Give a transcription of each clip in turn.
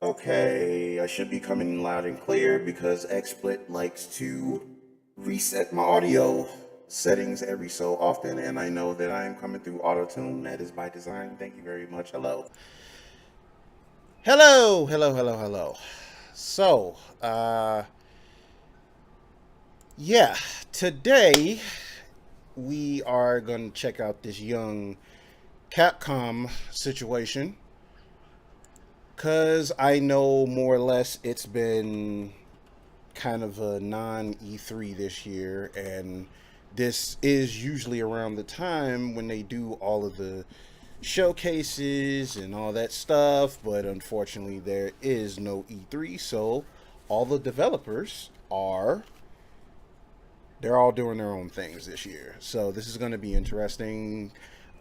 Okay, I should be coming in loud and clear because XSplit likes to reset my audio settings every so often, and I know that I am coming through auto-tune. That is by design. Thank you very much. Hello. Hello. So, yeah, today we are going to check out this young Capcom situation because I know more or less it's been kind of a non E3 this year, and this is usually around the time when they do all of the showcases and all that stuff, but unfortunately, there is no E3, so all the developers are they're all doing their own things this year. So this is going to be interesting.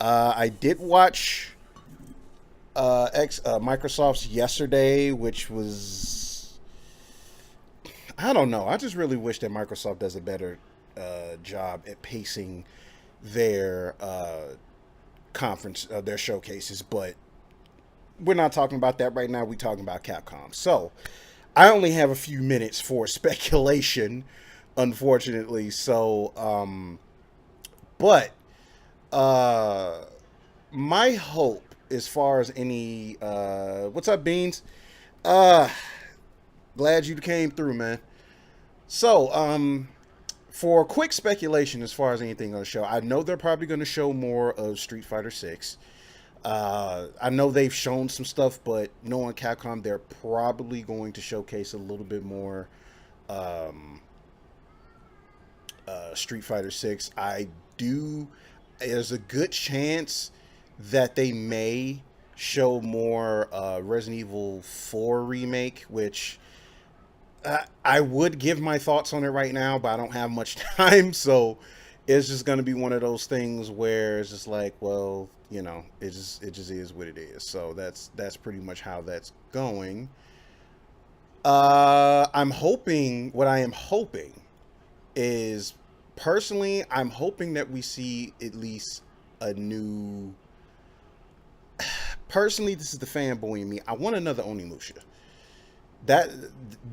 I did watch Microsoft's yesterday, which was I don't know. I just really wish that Microsoft does a better job at pacing their their showcases. But we're not talking about that right now. We're talking about Capcom. So I only have a few minutes for speculation, unfortunately. But uh, my hope, as far as any, what's up, Beans? Uh, Glad you came through, man. So, for quick speculation, as far as anything on the show, I know they're probably going to show more of Street Fighter Six. I know they've shown some stuff, but knowing Capcom, they're probably going to showcase a little bit more um, Street Fighter Six. I do. There's a good chance that they may show more Resident Evil 4 remake, which I would give my thoughts on it right now, but I don't have much time, so it's just going to be one of those things where it's just like, well, it just is what it is. So that's pretty much how that's going. I'm hoping what I am hoping is personally, I'm hoping that we see at least a new. Personally, this is the fanboy in me. I want another Onimusha. That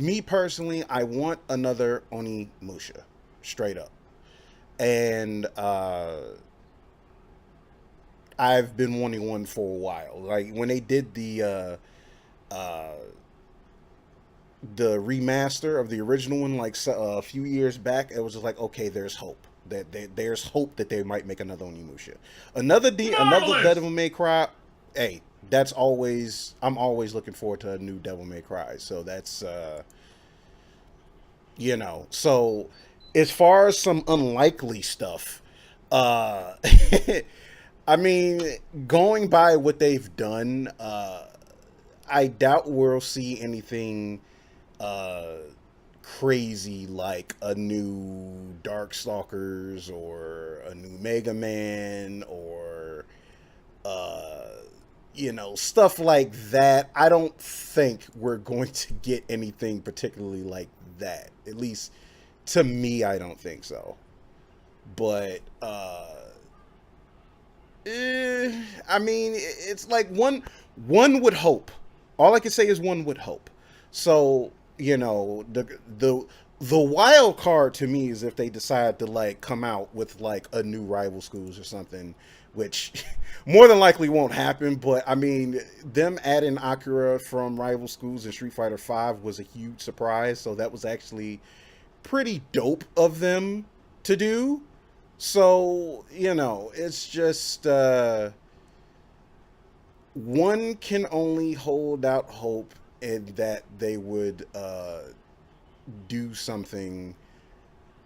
Me personally, I want another Onimusha, straight up. And I've been wanting one for a while. Like when they did uh, the remaster of the original one, like a few years back, it was just like, okay, there's hope there's hope that they might make another Onimusha, another Devil May Cry. Hey, that's always I'm always looking forward to a new Devil May Cry. So that's so as far as some unlikely stuff, uh, I mean, going by what they've done, I doubt we'll see anything uh, crazy like a new Darkstalkers or a new Mega Man or uh, stuff like that. I don't think we're going to get anything particularly like that. At least to me, I don't think so. But I mean, it's like one would hope. All I can say is one would hope. So the wild card to me is if they decide to like come out with like a new rival schools or something, which more than likely won't happen. But I mean, them adding Akira from rival schools in Street Fighter Five was a huge surprise. So that was actually pretty dope of them to do. So, it's just one can only hold out hope in that they would do something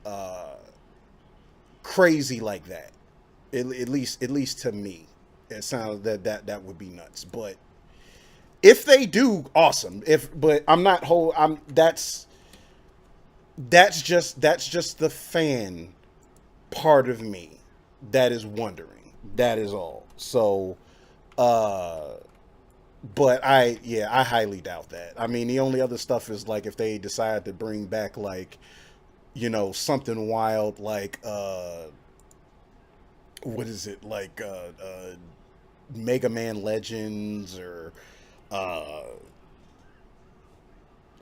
uh, crazy like that. At least to me, it sounds that would be nuts. But if they do, awesome. If but I'm not whole. I'm that's just the fan part of me that is wondering. That is all. So, uh, but I highly doubt that. I mean, the only other stuff is like if they decide to bring back like something wild like what is it like Mega Man Legends or uh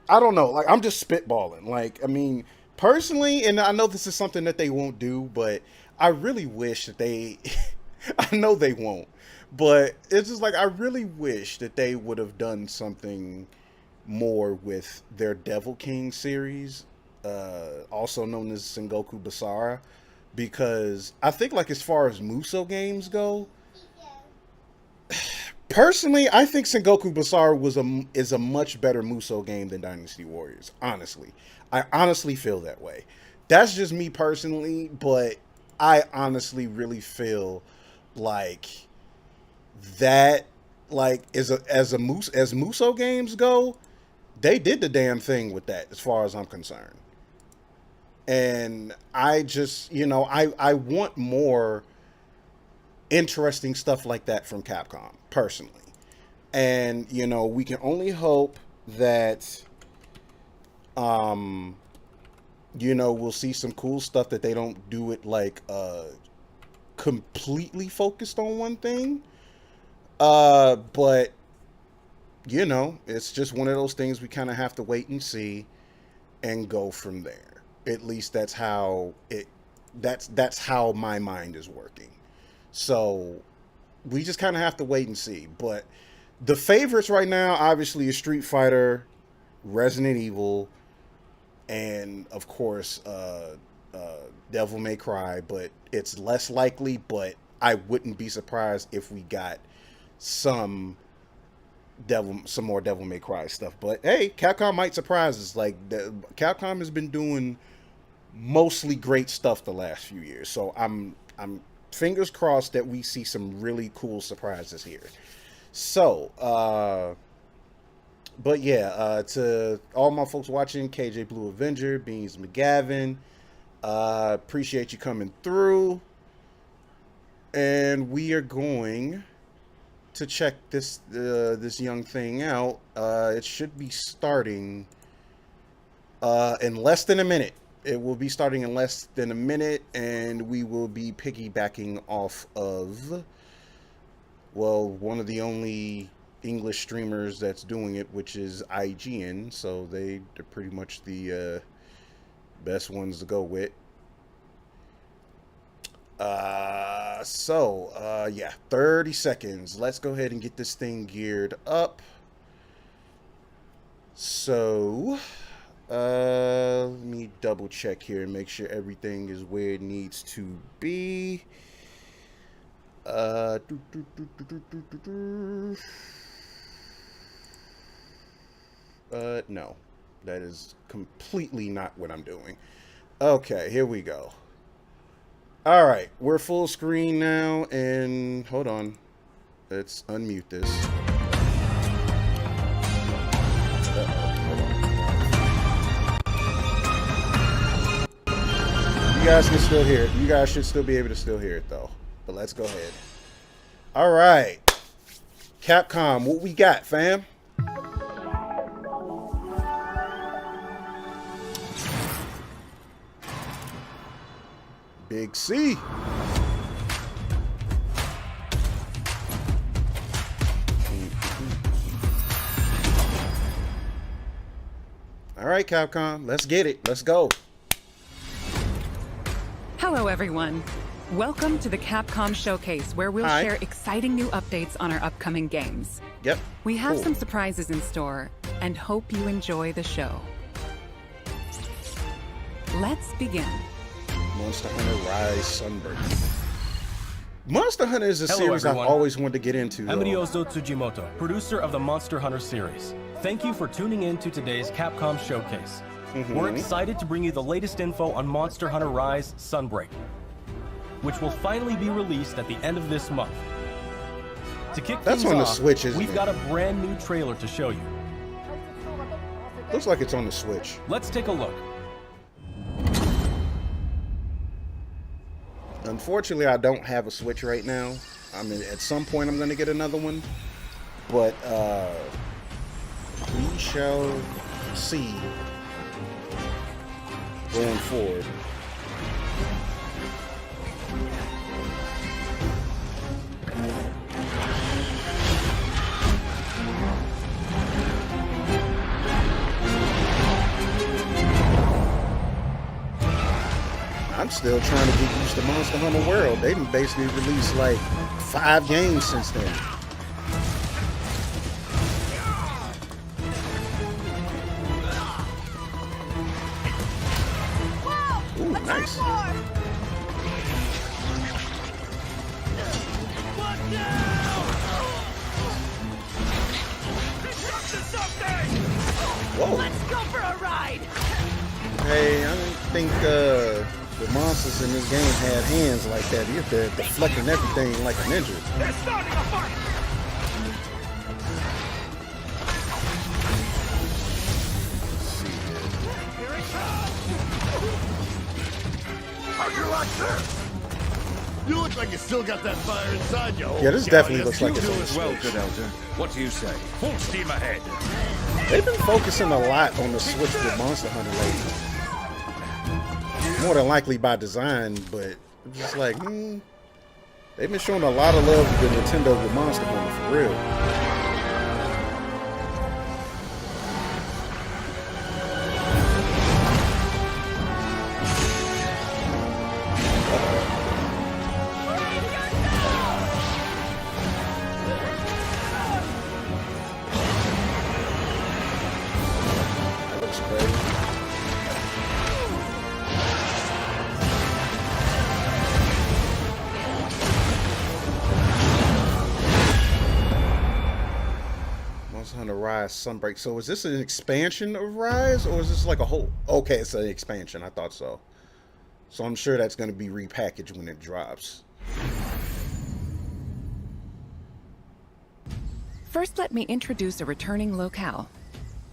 I don't know. Like, I'm just spitballing. Like, I mean, personally, and I know this is something that they won't do, but I really wish that they. I know they won't, but it's just like I really wish that they would have done something more with their Devil King series, also known as Sengoku Basara, because I think like as far as Muso games go, personally, I think Sengoku Basara is a much better Muso game than Dynasty Warriors. Honestly, I honestly feel that way. That's just me personally, but I honestly really feel like that, like as Muso games go, they did the damn thing with that, as far as I'm concerned. And I just, I want more interesting stuff like that from Capcom, personally. And, we can only hope that, we'll see some cool stuff that they don't do it like completely focused on one thing. But, it's just one of those things we kind of have to wait and see and go from there. At least that's how that's how my mind is working. So we just kind of have to wait and see. But the favorites right now, obviously, is Street Fighter, Resident Evil, and of course, Devil May Cry. But it's less likely. But I wouldn't be surprised if we got some more Devil May Cry stuff. But hey, Capcom might surprise us. Like Capcom has been doing mostly great stuff the last few years. So I'm fingers crossed that we see some really cool surprises here. So, but yeah, to all my folks watching, KJ Blue Avenger, Beans McGavin, appreciate you coming through. And we are going to check this young thing out. It should be starting in less than a minute. It will be starting in less than a minute, and we will be piggybacking off of, well, one of the only English streamers that's doing it, which is IGN. So they're pretty much the best ones to go with. Yeah, 30 seconds. Let's go ahead and get this thing geared up. So, let me double check here and make sure everything is where it needs to be. No, that is completely not what I'm doing. Okay, here we go. All right, we're full screen now, and hold on. Let's unmute this. You guys can still hear it. You guys should still be able to still hear it, though. But let's go ahead. All right. Capcom, what we got, fam? Big C. All right, Capcom, let's get it. Let's go. Hello, everyone. Welcome to the Capcom Showcase, where we'll share exciting new updates on our upcoming games. Yep. We have some surprises in store and hope you enjoy the show. Let's begin. Monster Hunter Rise Sunbreak. Monster Hunter is a series everyone. I've always wanted to get into. Amediozo Tsujimoto, producer of the Monster Hunter series. Thank you for tuning in to today's Capcom Showcase. We're excited to bring you the latest info on Monster Hunter Rise Sunbreak, which will finally be released at the end of this month. To kick That's things on the off, Switch, isn't we've it? got a brand new trailer to show you. Looks like it's on the Switch. Let's take a look. Unfortunately, I don't have a Switch right now. I mean, at some point I'm going to get another one. But we shall see going forward. still trying to get used to Monster Hunter World. They done basically released like 5 games since then. Ooh, nice. Whoa. Let's go for a ride. Hey, I don't think the monsters in this game had hands like that. They're deflecting everything like a ninja. They're starting a fight. Here it comes. How'd you like this? You look like you still got that fire inside you. Yeah, this definitely looks like You it's do on the as well, Switch. good elder. What do you say? Full steam ahead. They've been focusing a lot on the Switch with Monster Hunter lately. More than likely by design, but it's just like, they've been showing a lot of love to Nintendo with Monster Hunter, for real. That looks crazy. Monster Hunter Rise Sunbreak. So is this an expansion of Rise, or is this like a whole? Okay, it's an expansion. I thought so. So I'm sure that's going to be repackaged when it drops. First, let me introduce a returning locale.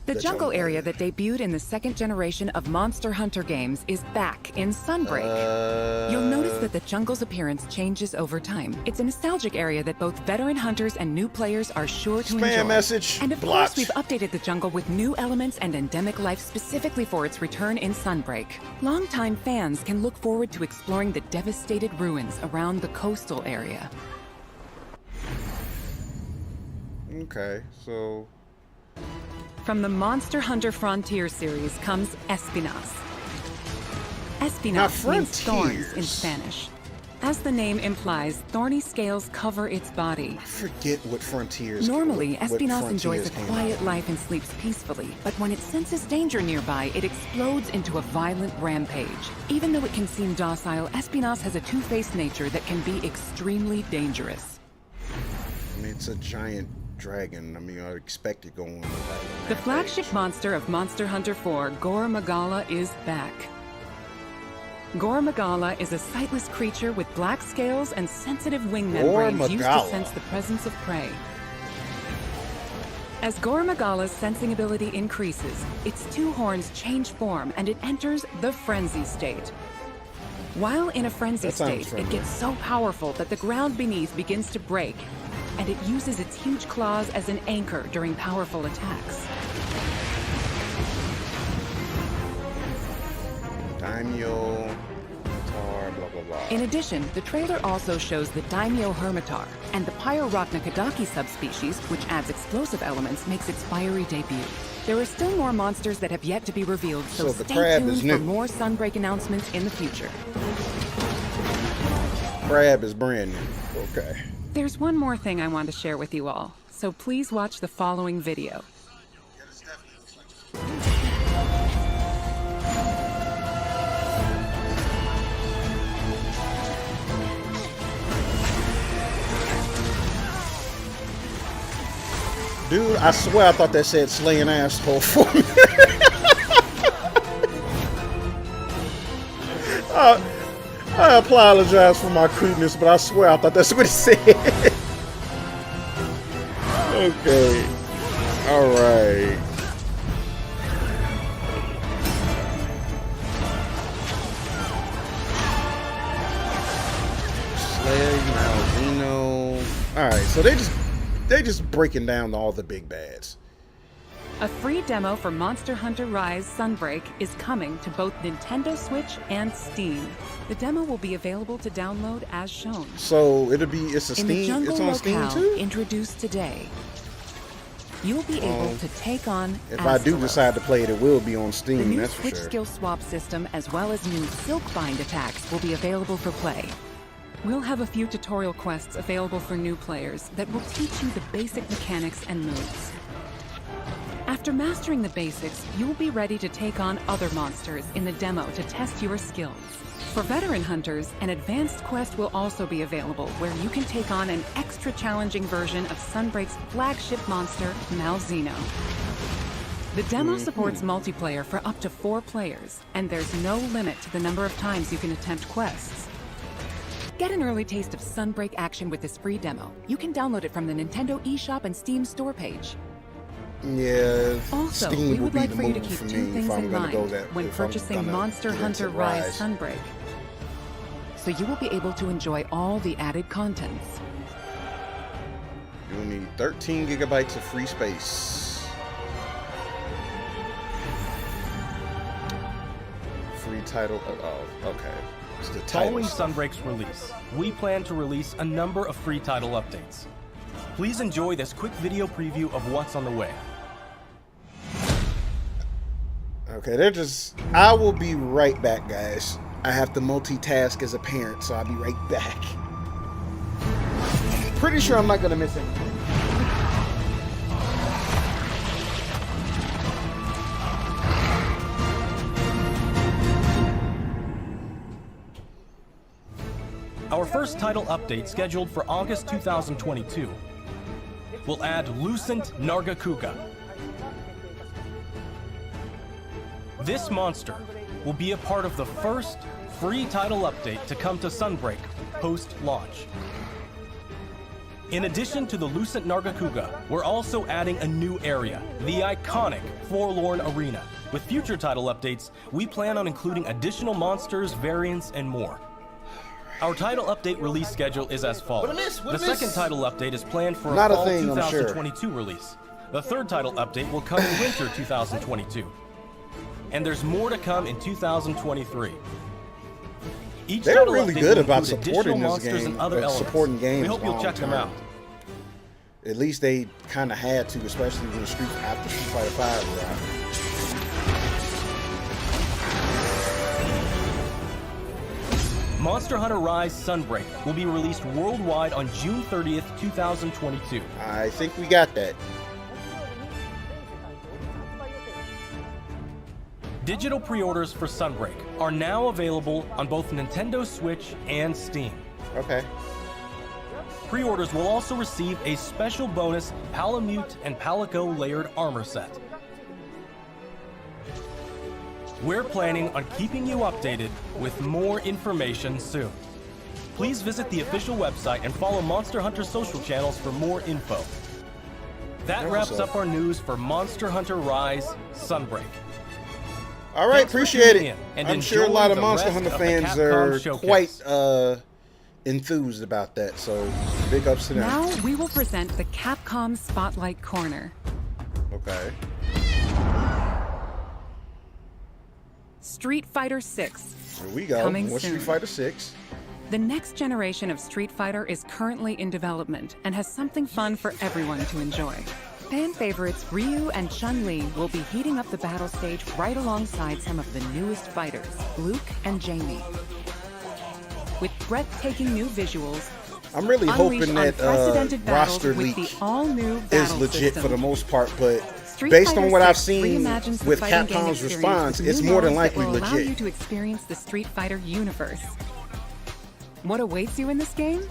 The The jungle jungle area area. that debuted in the second generation of Monster Hunter games is back in Sunbreak. You'll notice that the jungle's appearance changes over time. It's a nostalgic area that both veteran hunters and new players are sure to enjoy. Spam message. And of Blocked. course, we've updated the jungle with new elements and endemic life specifically for its return in Sunbreak. Longtime fans can look forward to exploring the devastated ruins around the coastal area. Okay, so From the Monster Hunter Frontier series comes Espinas. Now, Espinas means thorns in Frontiers. Spanish. As the name implies, thorny scales cover its body. I forget what Frontiers. Normally, what Espinas enjoys Frontiers a came quiet out. life and sleeps peacefully, but when it senses danger nearby, it explodes into a violent rampage. Even though it can seem docile, Espinas has a two-faced nature that can be extremely dangerous. I mean, it's a giant dragon. I mean, I expect it going on. The flagship monster of Monster Hunter 4, Gore Magala, is back. Gore Magala is a sightless creature with black scales and sensitive wing Gore membranes used to Magala. sense the presence of prey. As Gore Magala's sensing ability increases, its two horns change form and it enters the frenzy state. While in a frenzy That sounds state, it familiar. gets so powerful that the ground beneath begins to break, and it uses its huge claws as an anchor during powerful attacks. Daimyo, Tar, blah blah blah. In addition, the trailer also shows the Daimyo Hermitar, and the Pyrorachna subspecies, which adds explosive elements, makes its fiery debut. There are still more monsters that have yet to be revealed, so So the stay crab tuned is for new. more Sunbreak announcements in the future. Crab is brand new. Okay. There's one more thing I want to share with you all, so please watch the following video. Dude, I swear I thought that said slaying asshole for me. I apologize for my crudeness, but I swear I thought that's what it said. Okay. Alright. Slayer, Malvino. Alright, so they just breaking down all the big bads. A free demo for Monster Hunter Rise Sunbreak is coming to both Nintendo Switch and Steam. The demo will be available to download as shown. So it's a In the Steam, jungle it's on Steam locale too? introduced today, you will be able to take on If I do Astaros. decide to play it, it will be on The Steam, new that's for Switch sure. skill swap system, as well as new Silkbind attacks, will be available for play. We'll have a few tutorial quests available for new players that will teach you the basic mechanics and moves. After mastering the basics, you will be ready to take on other monsters in the demo to test your skills. For veteran hunters, an advanced quest will also be available where you can take on an extra challenging version of Sunbreak's flagship monster, Malzeno. The demo supports multiplayer for up to 4 players, and there's no limit to the number of times you can attempt quests. Get an early taste of Sunbreak action with this free demo. You can download it from the Nintendo eShop and Steam store page. Yeah, Also, Steam we would would be like the for you to move keep for 2 me if things I'm in gonna go mind that when if I'm purchasing gonna Monster get into Hunter Rise Sunbreak. So you will be able to enjoy all the added contents. You'll need 13 gigabytes of free space. Free title. Oh, okay. It's the title. Following stuff. Sunbreak's release, we plan to release a number of free title updates. Please enjoy this quick video preview of what's on the way. Okay, they're just. I will be right back, guys. I have to multitask as a parent, so I'll be right back. Pretty sure I'm not gonna miss anything. Our first title update, scheduled for August 2022, will add Lucent Nargacuga. This monster will be a part of the first free title update to come to Sunbreak post-launch. In addition to the Lucent Nargacuga, we're also adding a new area, the iconic Forlorn Arena. With future title updates, we plan on including additional monsters, variants, and more. Our title update release schedule is as follows. The second title update is planned for Not a a fall thing, I'm sure. 2022 release. The third title update will come in winter 2022. And there's more to come in 2023. Each They're title really update good will about include supporting additional this monsters game, and other elements. supporting games We hope you'll check them out. long-term. At least they kind of had to, especially when after Street Fighter 5 was out. Monster Hunter Rise Sunbreak will be released worldwide on June 30th, 2022. I think we got that. Digital pre-orders for Sunbreak are now available on both Nintendo Switch and Steam. Okay. Pre-orders will also receive a special bonus Palamute and Palico layered armor set. We're planning on keeping you updated with more information soon. Please visit the official website and follow Monster Hunter social channels for more info. That wraps up our news for Monster Hunter Rise Sunbreak. All right, Thanks for appreciate tuning it. in, and I'm sure a lot of enjoy the Monster rest Hunter of the fans Capcom are showcase. quite enthused about that, so big ups to them. Now we will present the Capcom Spotlight Corner. Okay. Street Fighter 6. Here we go. Coming What's soon. Street Fighter 6? The next generation of Street Fighter is currently in development and has something fun for everyone to enjoy. Fan favorites Ryu and Chun-Li will be heating up the battle stage right alongside some of the newest fighters, Luke and Jamie. With breathtaking new visuals, I'm really unleash hoping that unprecedented battles roster with leak the all-new is battle legit system. for the most part, but Street based Fighter on what I've 6 seen reimagines the with fighting game Capcom's experience response, with it's new more than modes that likely will allow you legit. to experience the Street Fighter universe. What awaits you in this game?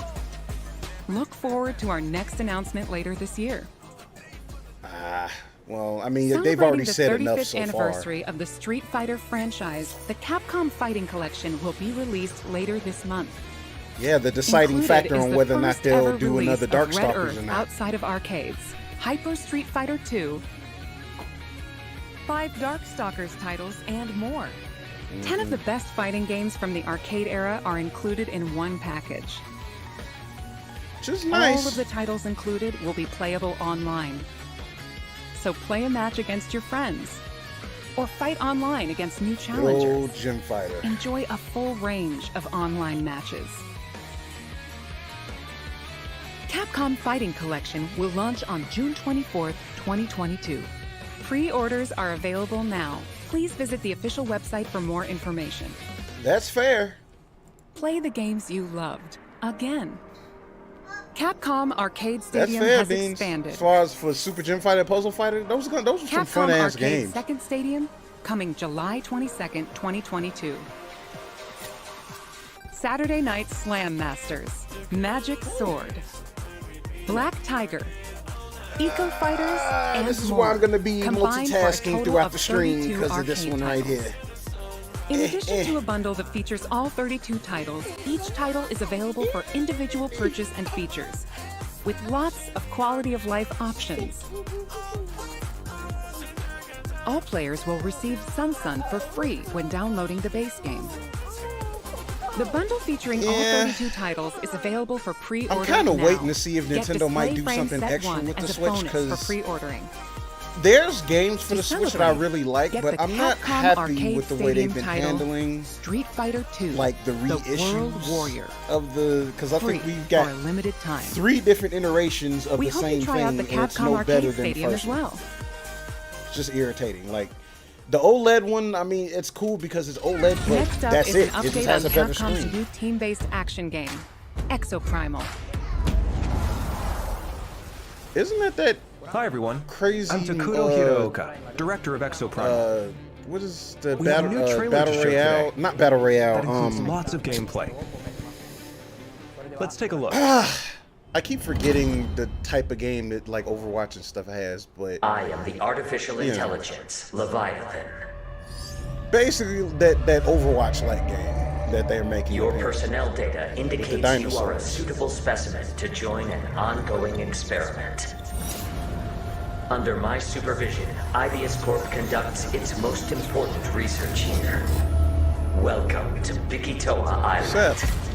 Look forward to our next announcement later this year. Well, I mean, they've Celebrating already the said 35th enough so far. anniversary of the Street Fighter franchise, the Capcom Fighting Collection will be released later this month. Yeah, the deciding Included factor is on the whether or not first they'll ever do release another of Dark Red Stalkers or Earth not. outside of arcades, Hyper Street Fighter 2, 5 Darkstalkers titles, and more. 10 of the best fighting games from the arcade era are included in one package. Which is All nice. of the titles included will be playable online. So play a match against your friends, or fight online against new Good challengers. old Gym Fighter. Enjoy a full range of online matches. Capcom Fighting Collection will launch on June 24th, 2022. Pre-orders are available now. Please visit the official website for more information. That's fair. Play the games you loved again. Capcom Arcade That's Stadium fair, has Beans. expanded. As far as for Super Gym Fighter, Puzzle Fighter, those were some Capcom fun-ass Arcade games. Second Stadium, coming July 22nd, 2022. Saturday Night Slam Masters, Magic Sword, Black Tiger, Eco Fighters, and This is more, why I'm going to be combined for a multitasking total throughout of the stream 32 because of this arcade one right titles. here. In addition to a bundle that features all 32 titles, each title is available for individual purchase and features, with lots of quality of life options. All players will receive Sun for free when downloading the base game. The bundle featuring all 32 titles is available for pre-order I'm kind of now. waiting to see if Get Nintendo might do Display Frame something Set extra 1 with the as a Switch, bonus for because pre-ordering. there's games for To the Switch that I celebrate, really like, get but the I'm not Capcom happy Arcade with the way they've Stadium been title, handling Street Fighter 2, like the World reissues Warrior, of the, because I free think we've for a got limited time. 3 different iterations of We the hope same you try thing, out the and it's Capcom no better Arcade than the Stadium first as one. well. It's just irritating. Like the OLED one, I mean, it's cool because it's OLED, but Next up that's is it. an It just update has on a better Capcom's screen. new team-based action game, Exoprimal. Isn't that Hi everyone. crazy? I'm Takuto Hiraoka, director of Exoprimal. What is the We have a battle? new trailer Battle to show Royale? today. Not Battle Royale. That includes lots of gameplay. Let's take a look. I keep forgetting the type of game that like Overwatch and stuff has, but I am the artificial Yeah. intelligence, Leviathan. basically that Overwatch like game that they're making. Your apparently. personnel data indicates you are a dinosaurs. suitable specimen to join an ongoing experiment. Under my supervision, IBS Corp conducts its most important research here. Welcome to Bikitoa Island. Seth,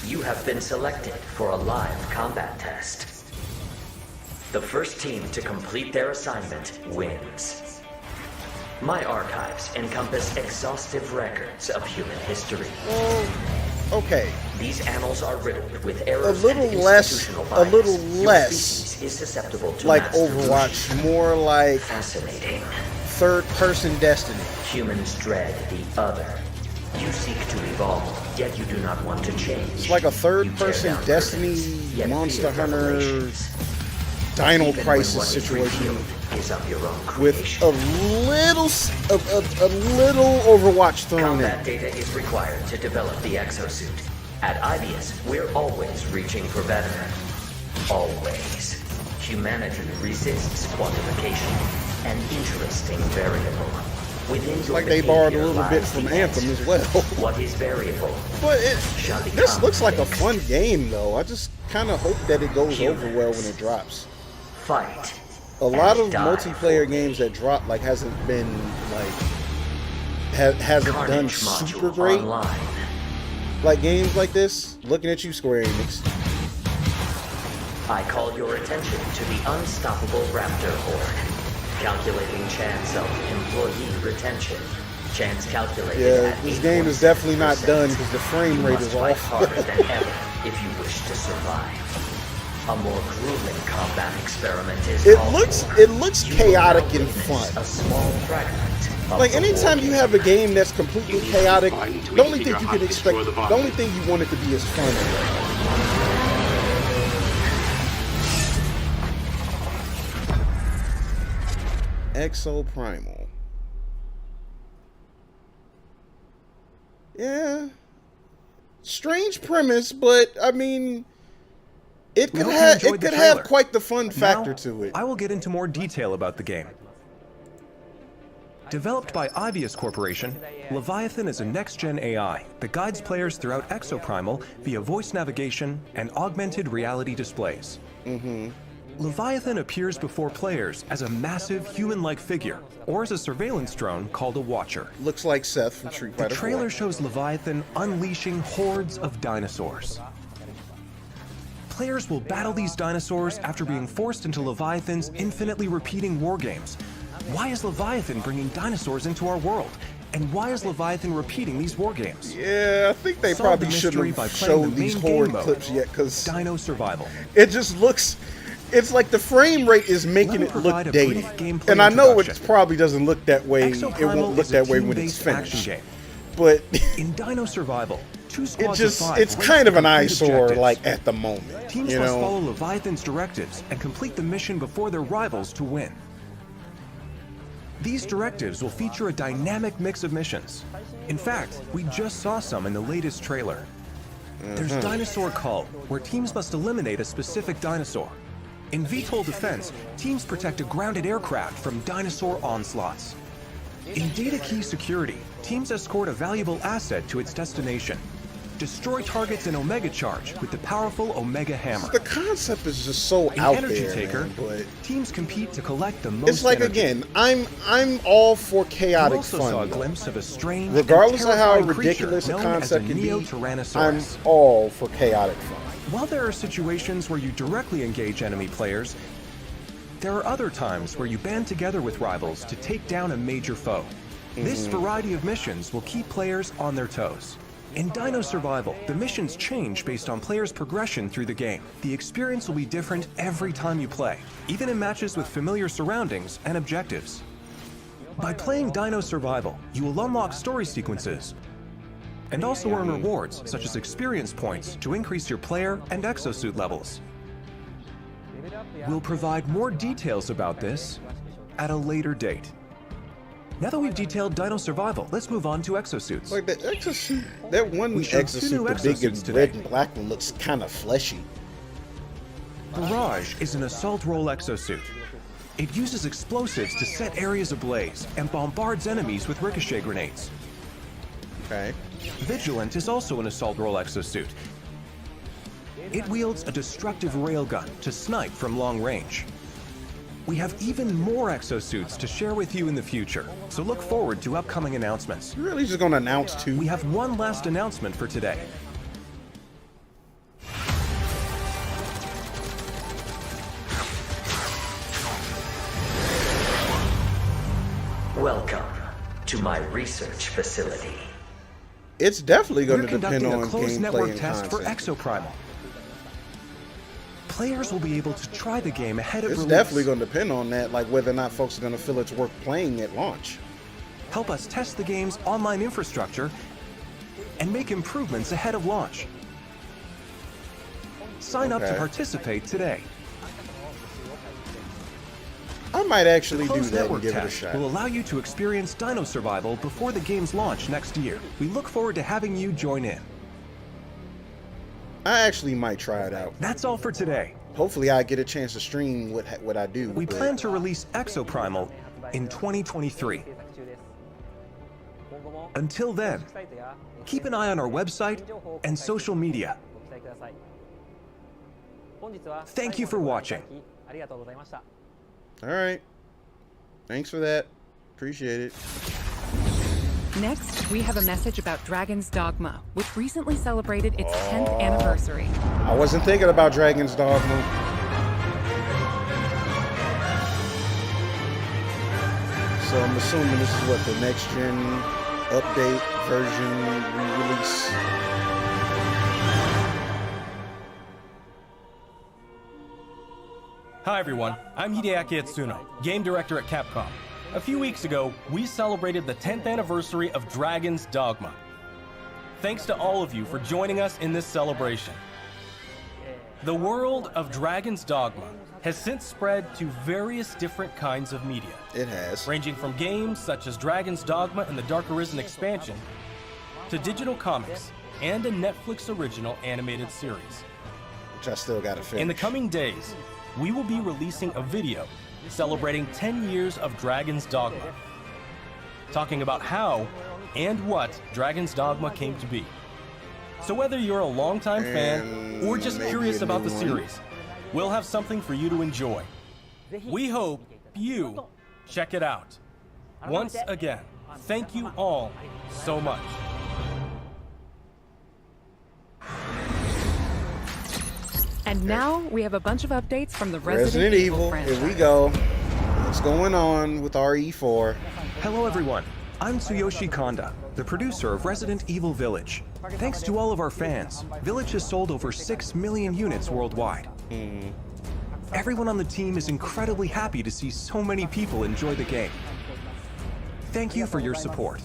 You have been selected for a live combat test. The first team to complete their assignment wins. My archives encompass exhaustive records of human history. okay, These annals are riddled with errors little and less- institutional a bias. little Your less species is susceptible to like mass Overwatch, delusion. more like Fascinating. third-person Destiny. Humans dread the other. You seek to evolve, yet you do not want to change. It's like a You third-person tear down Destiny, purpose, yet Monster fear Hunter, revelations. Dino Even when Crisis what is situation revealed is of your own with creation. a little Overwatch thrown Combat in. data is required to develop the exosuit. At IBS, we're always reaching for better. Always. Humanity resists quantification, an interesting variable. Within your Like they borrowed a behavior little bit lies from the Anthem answer. as well. What is variable? But Shall this become looks like a fixed. fun game, though. I just kind of hope that it goes over well when Humans. it drops. Fight. A lot and of die multiplayer for games that drop like hasn't been like hasn't done Carnage super module great. online. Like games like this. Looking at you, Square Enix. I call your attention to the unstoppable raptor horde. Calculating chance of employee retention. Chance calculated Yeah, at this game is definitely not 8.6%. done because the frame You rate must is fight off. harder than ever if you wish to survive. A more grueling combat experiment is It called looks for. it looks You will chaotic now and witness fun. A small fragment of Like the anytime war you have a game that's completely chaotic, find until we the only figure thing you out how can to expect, destroy the the bomb. only thing you want it to be is fun. Exoprimal. Yeah. Strange premise, but I mean, it We could hope you have enjoyed it the could have trailer. quite the fun factor Now, to it. I will get into more detail about the game. Developed by Ivius Corporation, Leviathan is a next-gen AI that guides players throughout Exoprimal via voice navigation and augmented reality displays. Leviathan appears before players as a massive human-like figure, or as a surveillance drone called a Watcher. Looks like Seth from Street The Fighter trailer 4. shows Leviathan unleashing hordes of dinosaurs. Players will battle these dinosaurs after being forced into Leviathan's infinitely repeating war games. Why is Leviathan bringing dinosaurs into our world? And why is Leviathan repeating these war games? Yeah, I think they Solve probably the mystery shouldn't by have playing showed the these main horde game mode, clips yet, because Dino Survival. it just looks. It's like the frame rate is making me it look provide a dated, brief gameplay and I know it introduction. probably doesn't look that way. It Exoprimal won't look is a that way when it's team-based action finished. game. But In Dino Survival, two it squads just of 5 it's race kind to of an complete eyesore, objectives. like at the moment. Teams You must know, follow Leviathan's directives and complete the mission before their rivals to win. These directives will feature a dynamic mix of missions. In fact, we just saw some in the latest trailer. There's Dinosaur Cull, where teams must eliminate a specific dinosaur. In VTOL defense, teams protect a grounded aircraft from dinosaur onslaughts. In Data Key Security, teams escort a valuable asset to its destination. Destroy targets in Omega Charge with the powerful Omega Hammer. the concept is just so In out Energy there, Taker, man, but teams compete to collect the most it's like energy. again, I'm all for We chaotic also fun. saw a though. glimpse of a strange, Regardless and of how terrifying ridiculous a creature known as concept can be, I'm Neo-Tyrannosaurus. all for chaotic fun. While there are situations where you directly engage enemy players, there are other times where you band together with rivals to take down a major foe. This variety of missions will keep players on their toes. In Dino Survival, the missions change based on players' progression through the game. The experience will be different every time you play, even in matches with familiar surroundings and objectives. By playing Dino Survival, you will unlock story sequences and also earn rewards such as experience points to increase your player and exosuit levels. We'll provide more details about this at a later date. Now that we've detailed Dino Survival, let's move on to exosuits. Like the exosuit, that one We showed two new exosuit, the big exosuits and today. red and black one, looks kind of fleshy. Barrage is an assault role exosuit. It uses explosives to set areas ablaze and bombards enemies with ricochet grenades. Okay. Vigilant is also an assault role exosuit. It wields a destructive railgun to snipe from long range. We have even more exosuits to share with you in the future, so look forward to upcoming announcements. You're really just gonna announce two? We have one last announcement for today. Welcome to my research facility. It's definitely We're going to depend conducting on a closed gameplay network and test for concept. Exoprimal. Players will be able to try the game ahead of It's release. definitely going to depend on that, like whether or not folks are going to feel it's worth playing at launch. Help us test the game's online infrastructure and make improvements ahead of launch. Sign up to Okay. participate today. I might actually The do closed that and network give it a test shot. will allow you to experience Dino Survival before the game's launch next year. We look forward to having you join in. I actually might try it out. That's all for today. Hopefully, I get a chance to stream what I do. We but plan to release Exoprimal in 2023. Until then, keep an eye on our website and social media. Thank you for watching. All right. Thanks for that. Appreciate it. Next, we have a message about Dragon's Dogma, which recently celebrated its 10th anniversary. I wasn't thinking about Dragon's Dogma. So I'm assuming this is what the next gen update version re-release. Hi everyone, I'm Hideaki Itsuno, game director at Capcom. A few weeks ago, we celebrated the 10th anniversary of Dragon's Dogma. Thanks to all of you for joining us in this celebration. The world of Dragon's Dogma has since spread to various different kinds of media, It has. ranging from games such as Dragon's Dogma and the Dark Arisen expansion, to digital comics and a Netflix original animated series. Which I still gotta finish. In the coming days, we will be releasing a video celebrating 10 years of Dragon's Dogma, talking about how and what Dragon's Dogma came to be. So whether you're a longtime fan or just maybe curious a about new the one. series, we'll have something for you to enjoy. We hope you check it out. Once again, thank you all so much. And now we have a bunch of updates from the Resident Evil. franchise. Here we go. What's going on with RE4? Hello everyone, I'm Tsuyoshi Kanda, the producer of Resident Evil Village. Thanks to all of our fans, Village has sold over 6 million units worldwide. Everyone on the team is incredibly happy to see so many people enjoy the game. Thank you for your support.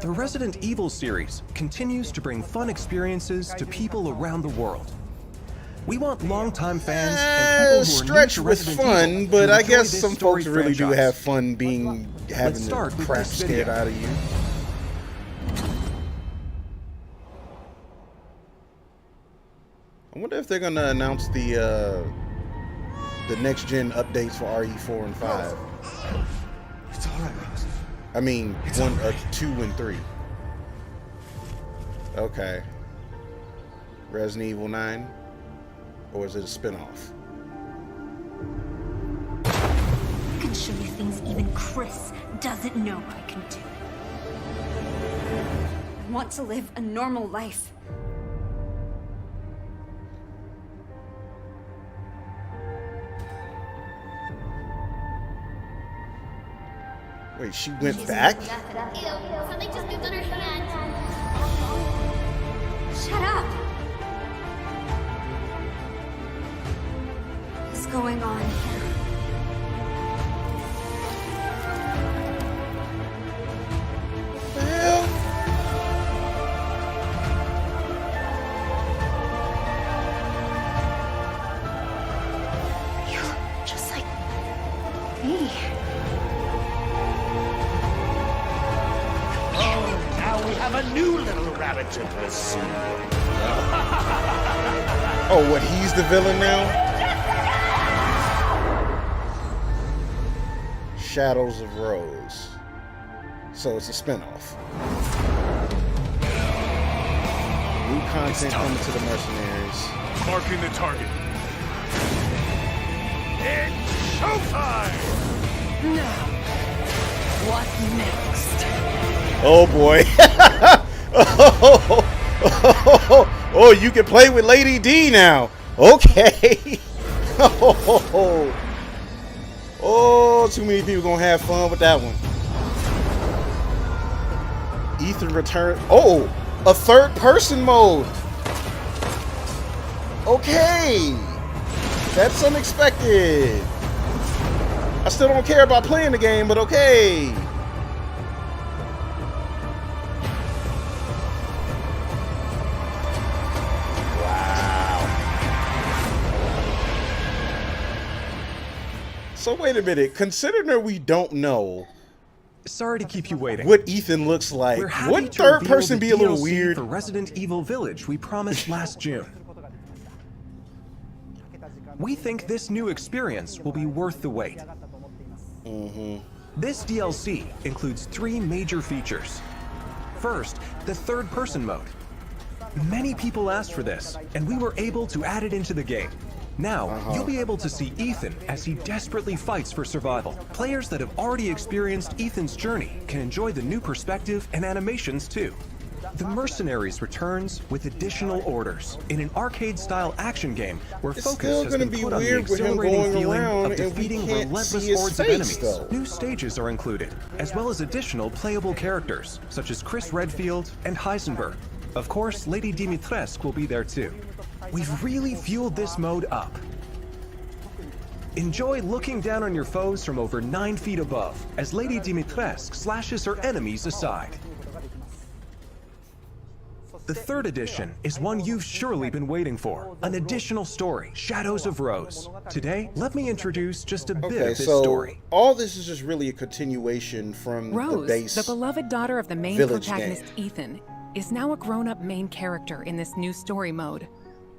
The Resident Evil series continues to bring fun experiences to people around the world. We want longtime fans and people who are Stretch new to with Resident fun, Evil but to I enjoy guess this some story folks really do franchise. have fun having the start with crap this scared video. out of you. I wonder if they're gonna announce the next gen updates for RE4 and 5. It's all right, Rose. I mean, 2 and 3. Okay. Resident Evil 9, or is it a spinoff? I can show you things even Chris doesn't know I can do. I want to live a normal life. Wait, she went back? Ew, something just moved on her hand. Shut up! What's going on here? The hell? You look just like me. Now we have a new little rabbit to pursue. Oh, what, he's the villain now? Shadows of Rose. So it's a spinoff. New content coming to the Mercenaries. Marking the target. It's showtime! What next? Oh boy. Oh, you can play with Lady D now. Okay. Oh, too many people gonna have fun with that one. Ethan return. Oh, a third person mode. Okay. That's unexpected. I still don't care about playing the game, but okay. So wait a minute, considering that we don't know Sorry to keep you waiting. what Ethan looks like, We're happy wouldn't to third reveal person the be a little DLC weird? for Resident Evil Village we promised last June. We think this new experience will be worth the wait. This DLC includes 3 major features. First, the third-person mode. Many people asked for this, and we were able to add it into the game. Now, you'll be able to see Ethan as he desperately fights for survival. Players that have already experienced Ethan's journey can enjoy the new perspective and animations too. The Mercenaries returns with additional orders in an arcade-style action game where It's focus still has gonna been be put on the weird with him exhilarating going feeling around of and we defeating can't relentless see his hordes of face, enemies. though. New stages are included, as well as additional playable characters such as Chris Redfield and Heisenberg. Of course, Lady Dimitrescu will be there too. We've really fueled this mode up. Enjoy looking down on your foes from over 9 feet above as Lady Dimitrescu slashes her enemies aside. The third edition is one you've surely been waiting for, an additional story, Shadows of Rose. Today, let me introduce just a bit Okay, of this so story. all this is just really a continuation from the Rose, base. the beloved daughter of the main Village protagonist game. Ethan, is now a grown-up main character in this new story mode.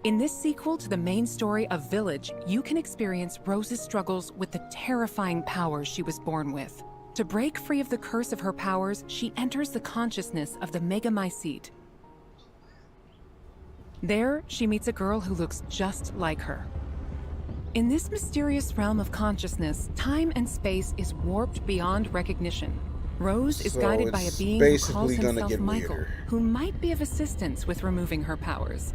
In this sequel to the main story of Village, you can experience Rose's struggles with the terrifying powers she was born with. To break free of the curse of her powers, she enters the consciousness of the Megamycete. There, she meets a girl who looks just like her. In this mysterious realm of consciousness, time and space is warped beyond recognition. Rose is So guided by a it's being who calls basically gonna himself get Michael, weirder. who might be of assistance with removing her powers.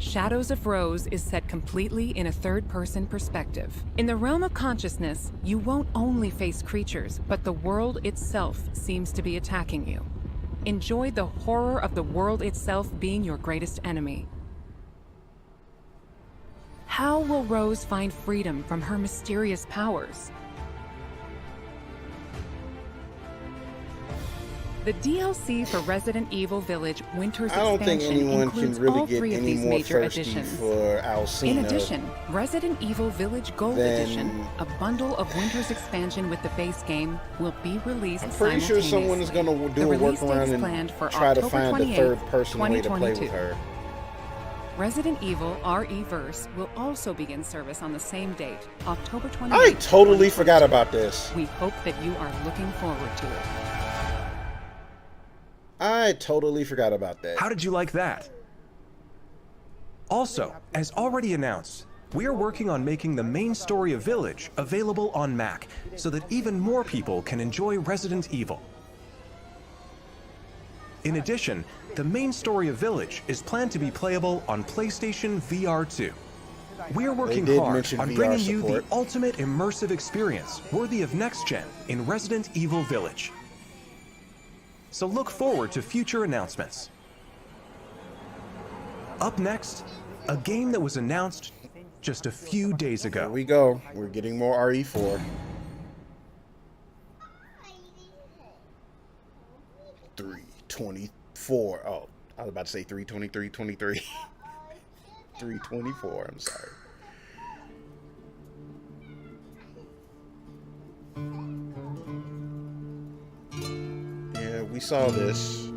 Shadows of Rose is set completely in a third-person perspective. In the realm of consciousness, you won't only face creatures, but the world itself seems to be attacking you. Enjoy the horror of the world itself being your greatest enemy. How will Rose find freedom from her mysterious powers? The DLC for Resident Evil Village Winter's I don't think expansion anyone can includes really all get 3 of any these more major thirsty additions. for Alcina. In addition, Resident Evil Village Gold than- Edition, a bundle of Winter's expansion with the base game, will be released I'm pretty sure someone is going to do a workaround and try to find a third-person way to play with her. Resident Evil RE-Verse will also begin service on the same date, October 28th. I totally forgot about this. We hope that you are looking forward to it. I totally forgot about that. How did you like that? Also, as already announced, we are working on making the main story of Village available on Mac so that even more people can enjoy Resident Evil. In addition, the main story of Village is planned to be playable on PlayStation VR 2. We're working hard on VR bringing you the support. ultimate immersive experience worthy of next gen in Resident Evil Village. So look forward to future announcements. Up next, a game that was announced just a few days Here ago. we go. We're getting more RE4. 324. Oh, I was about to say 323, 23. 324, I'm sorry. Yeah, we saw this.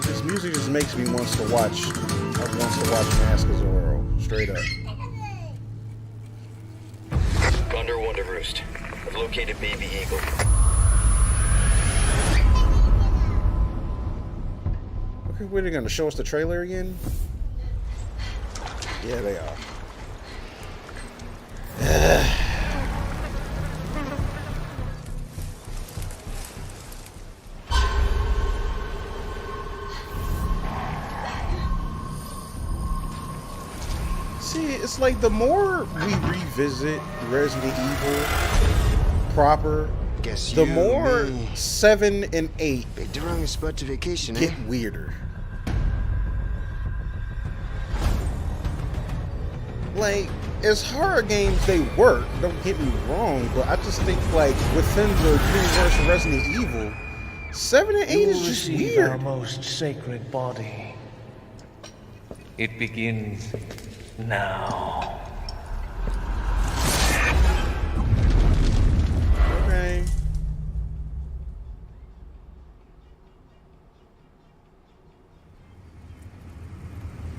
This music just makes me want to watch Mask of Zorro, straight up. Gondor Wonder Roost. I've located Baby Eagle. Okay, were they gonna show us the trailer again? Yeah, they are. See, it's like the more we revisit Resident Evil proper, the more 7 and 8 Picked the wrong spot to vacation, get weirder. Like, as horror games, they work, don't get me wrong, but I just think, like, within the universe of Resident Evil, 7 and 8 is just weird. Our most sacred body. It begins now. Okay.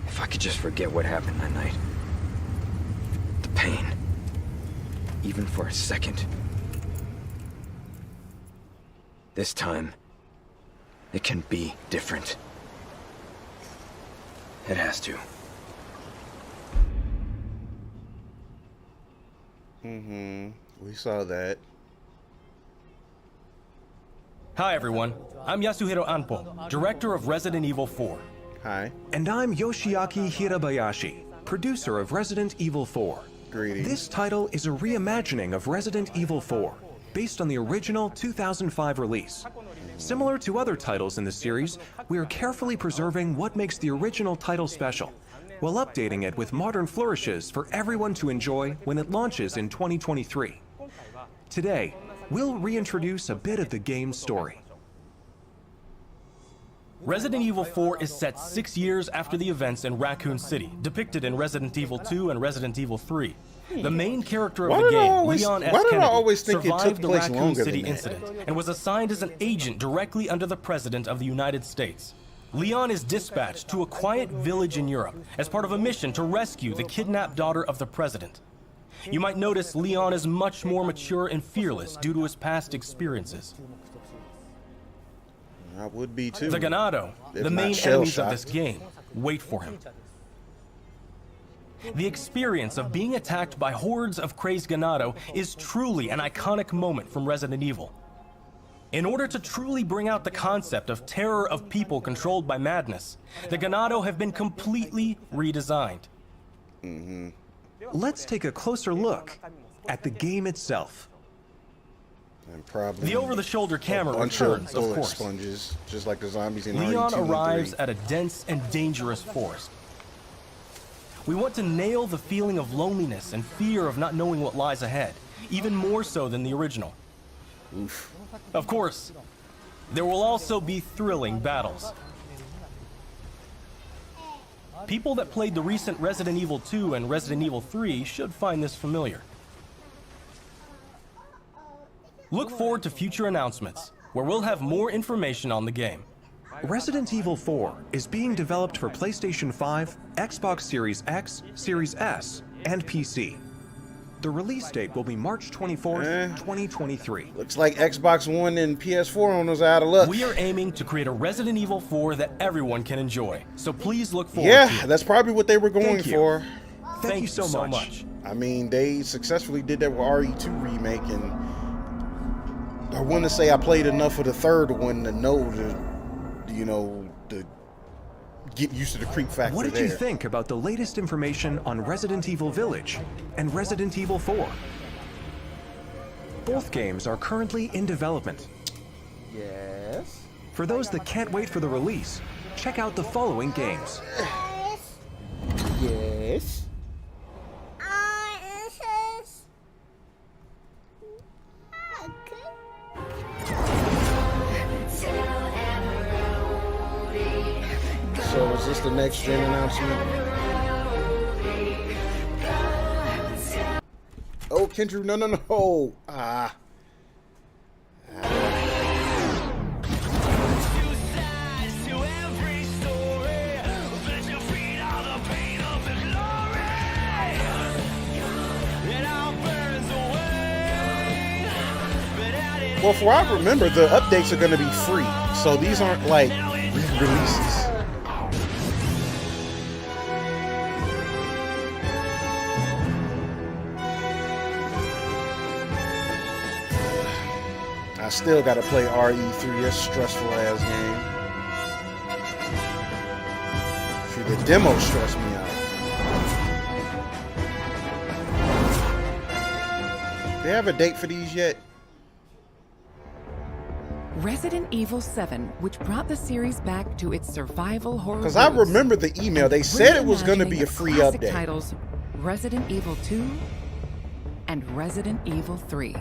If I could just forget what happened that night. The pain. Even for a second. This time, it can be different. It has to. We saw that. Hi everyone, I'm Yasuhiro Anpo, director of Resident Evil 4. Hi. And I'm Yoshiaki Hirabayashi, producer of Resident Evil 4. Greetings. This title is a reimagining of Resident Evil 4, based on the original 2005 release. Similar to other titles in the series, we are carefully preserving what makes the original title special, while updating it with modern flourishes for everyone to enjoy when it launches in 2023. Today, we'll reintroduce a bit of the game's story. Resident Evil 4 is set 6 years after the events in Raccoon City, depicted in Resident Evil 2 and Resident Evil 3. The main character of the game, Leon S. Kennedy, survived the Raccoon City incident and was assigned as an agent directly under the President of the United States. Leon is dispatched to a quiet village in Europe as part of a mission to rescue the kidnapped daughter of the President. You might notice Leon is much more mature and fearless due to his past experiences. I would be too. The Ganado, If the not main shell enemies of shocked. this game, wait for him. The experience of being attacked by hordes of crazed Ganado is truly an iconic moment from Resident Evil. In order to truly bring out the concept of terror of people controlled by madness, the Ganado have been completely redesigned. Let's take a closer look at the game itself. And probably The over-the-shoulder camera returns, of course. Sponges, just like the zombies in Leon RE2 and arrives 3. at a dense and dangerous forest. We want to nail the feeling of loneliness and fear of not knowing what lies ahead, even more so than the original. Oof. Of course, there will also be thrilling battles. People that played the recent Resident Evil 2 and Resident Evil 3 should find this familiar. Look forward to future announcements, where we'll have more information on the game. Resident Evil 4 is being developed for PlayStation 5, Xbox Series X, Series S, and PC. The release date will be March 24th, 2023. Looks like Xbox One and PS4 owners are out of luck. We are aiming to create a Resident Evil 4 that everyone can enjoy, so please look forward to it. That's probably what they were going for. Thank you so much. I mean, they successfully did that with RE2 remake, and I want to say I played enough of the third one to know to get used to the creep factor. What did you think about the latest information on Resident Evil Village and Resident Evil 4? Both games are currently in development. Yes. For those that can't wait for the release, check out the following games. Yes. So is this the next gen announcement? Oh, Kendrew, no. Well, for what I remember, the updates are going to be free. So these aren't like re-releases. I still gotta play RE3. That's stressful ass game. See, the demo stressed me out. They have a date for these yet? Resident Evil 7, which brought the series back to its survival horror. Because I remember the email. They said it was going to be a free update. Titles Resident Evil 2 and Resident Evil 3.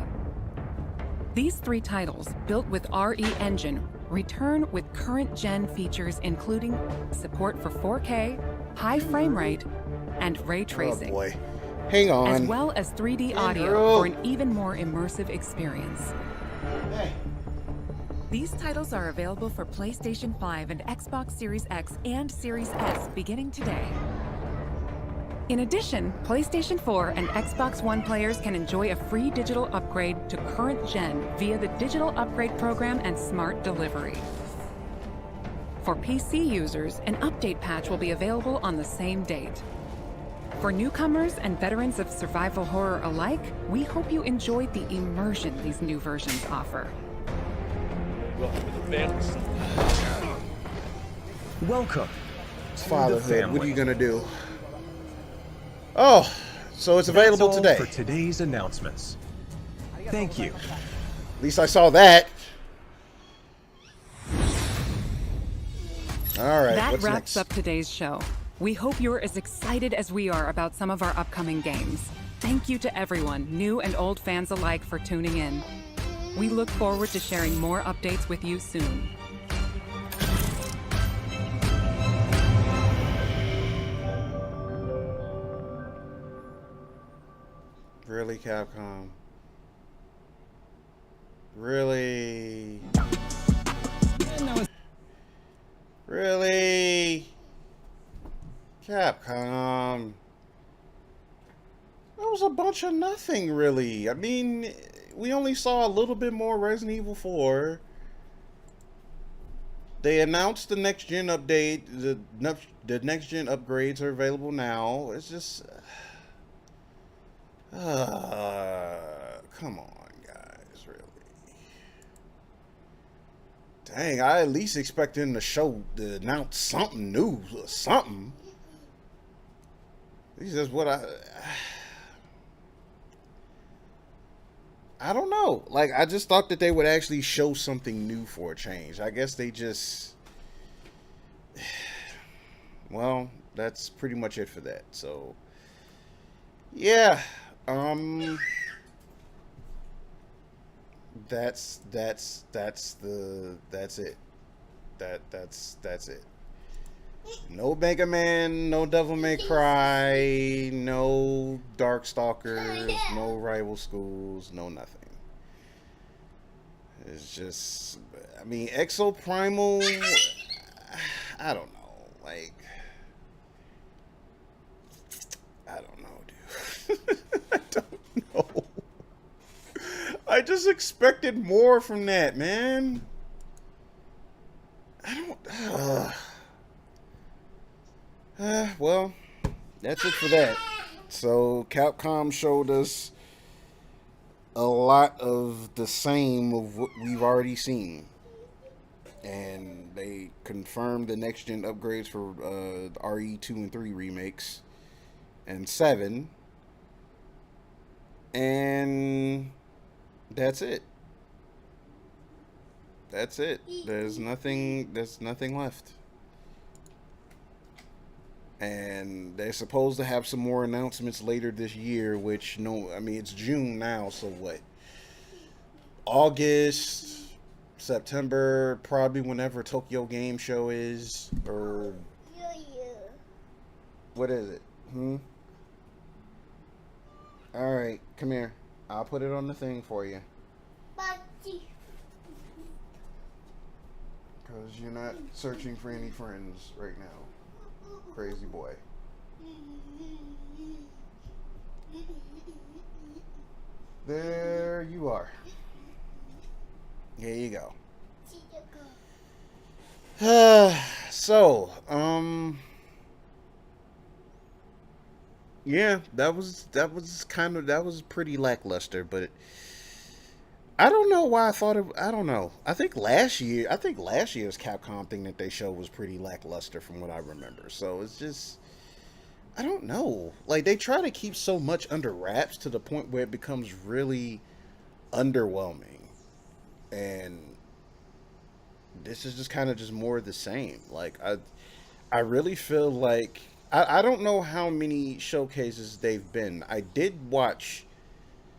These three titles, built with RE Engine, return with current-gen features including support for 4K, high frame rate, and ray tracing. Oh boy. Hang on. As well as 3D audio for an even more immersive experience. These titles are available for PlayStation 5 and Xbox Series X and Series S beginning today. In addition, PlayStation 4 and Xbox One players can enjoy a free digital upgrade to current gen via the Digital Upgrade Program and Smart Delivery. For PC users, an update patch will be available on the same date. For newcomers and veterans of survival horror alike, we hope you enjoyed the immersion these new versions offer. Welcome. It's fatherhood. What are you gonna do? Oh, so it's available That's all today. for today's announcements. Thank you. At least I saw that. All right. That what's wraps next? up today's show. We hope you're as excited as we are about some of our upcoming games. Thank you to everyone, new and old fans alike, for tuning in. We look forward to sharing more updates with you soon. Really, Capcom? Really? Really? Capcom? That was a bunch of nothing, really. I mean, we only saw a little bit more Resident Evil 4. They announced the next gen update. The next gen upgrades are available now. It's just, come on, guys, really. Dang, I at least expect them to announce something new, or something. This is what I don't know. Like, I just thought that they would actually show something new for a change. I guess they just... Well, that's pretty much it for that. So, yeah. That's it. That's it. No Mega Man, no Devil May Cry, no Darkstalkers, no Rival Schools, no nothing. It's just, I mean, Exo Primal, I don't know, like, I don't know, dude. I don't know. I just expected more from that, man. I don't, well, that's it for that. So Capcom showed us a lot of the same of what we've already seen, and they confirmed the next gen upgrades for RE2 and 3 remakes and 7, and that's it. That's it. There's nothing left. And they're supposed to have some more announcements later this year, which, no, I mean, it's June now, so what? August, September, probably whenever Tokyo Game Show is, or what is it? All right, come here. I'll put it on the thing for you. Because you're not searching for any friends right now. Crazy boy. There you are. Here you go. So, yeah, that was pretty lackluster, but I don't know why I thought I don't know. I think last year's Capcom thing that they showed was pretty lackluster from what I remember. So it's just, I don't know. Like, they try to keep so much under wraps to the point where it becomes really underwhelming. And this is just kind of just more of the same. Like, I really feel like I don't know how many showcases they've been. I did watch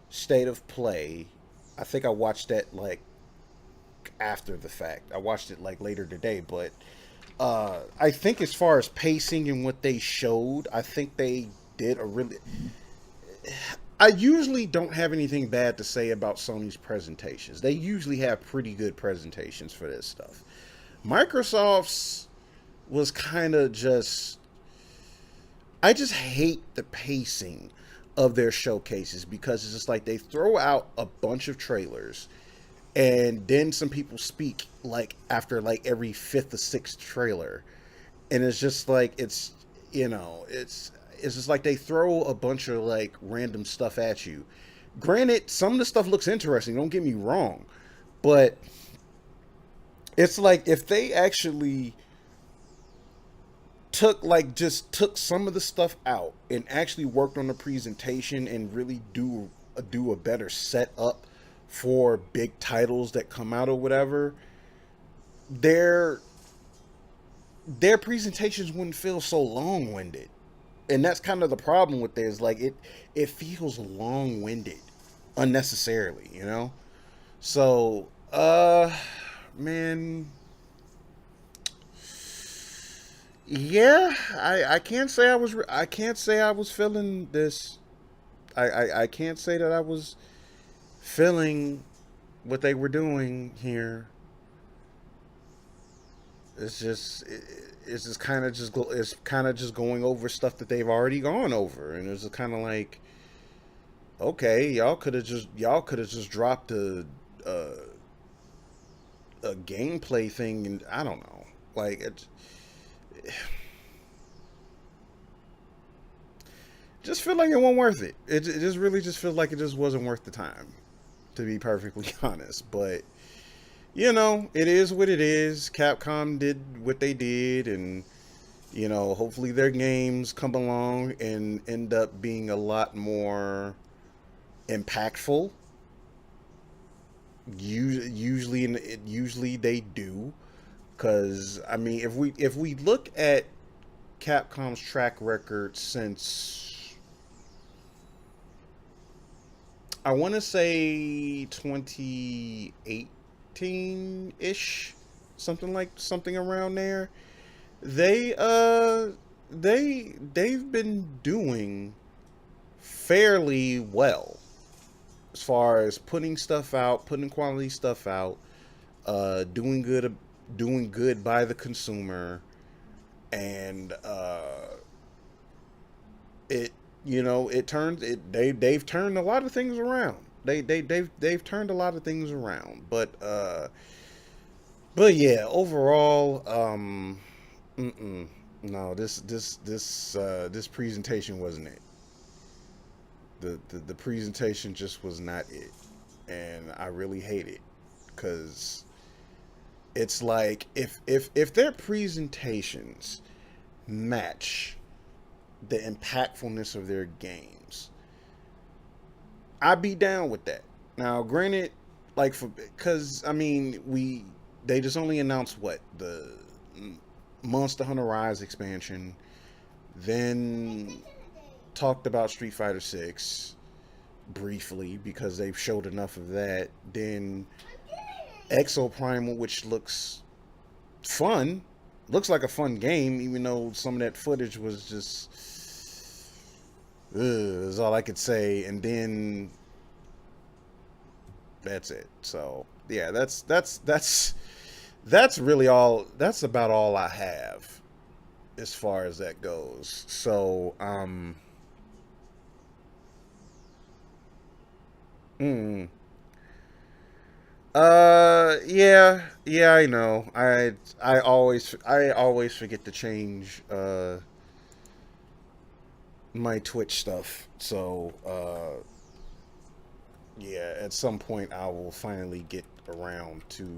State of Play. I think I watched that like after the fact. I watched it like later today, but I think as far as pacing and what they showed, I think they did a really... I usually don't have anything bad to say about Sony's presentations. They usually have pretty good presentations for this stuff. Microsoft's was kind of just... I just hate the pacing of their showcases, because it's just like they throw out a bunch of trailers and then some people speak like after like every fifth or sixth trailer, and it's just like, it's, you know, it's just like they throw a bunch of like random stuff at you. Granted, some of the stuff looks interesting, don't get me wrong, but it's like if they actually took some of the stuff out and actually worked on the presentation and really do a better setup for big titles that come out or whatever, their presentations wouldn't feel so long-winded. And that's kind of the problem with this. Like, it feels long-winded unnecessarily, you know? So, man, yeah, I can't say I was feeling this. I can't say that I was feeling what they were doing here. It's just kind of just going over stuff that they've already gone over, and it's kind of like, okay, y'all could have just dropped a a gameplay thing, and I don't know. Like, it just feel like it wasn't worth it. It just really just feels like it just wasn't worth the time, to be perfectly honest. But you know, it is what it is. Capcom did what they did, and you know, hopefully their games come along and end up being a lot more impactful. Usually they do, because I mean, if we look at Capcom's track record since, I want to say 2018 ish, something around there. They've been doing fairly well as far as putting stuff out, putting quality stuff out, doing good by the consumer, and it you know it turns it they've turned a lot of things around. They've turned a lot of things around, but yeah, overall, no, this presentation wasn't it. The presentation just was not it, and I really hate it, because it's like if their presentations match the impactfulness of their games, I'd be down with that. Now, granted, like, because I mean, they just only announced what, the Monster Hunter Rise expansion, then talked about Street Fighter 6 briefly because they've showed enough of that. Then Exo Primal, which looks fun, looks like a fun game, even though some of that footage was just is all I could say. And then that's it. So yeah, that's really all. That's about all I have as far as that goes. So yeah, I know. I always forget to change my Twitch stuff. So yeah, at some point I will finally get around to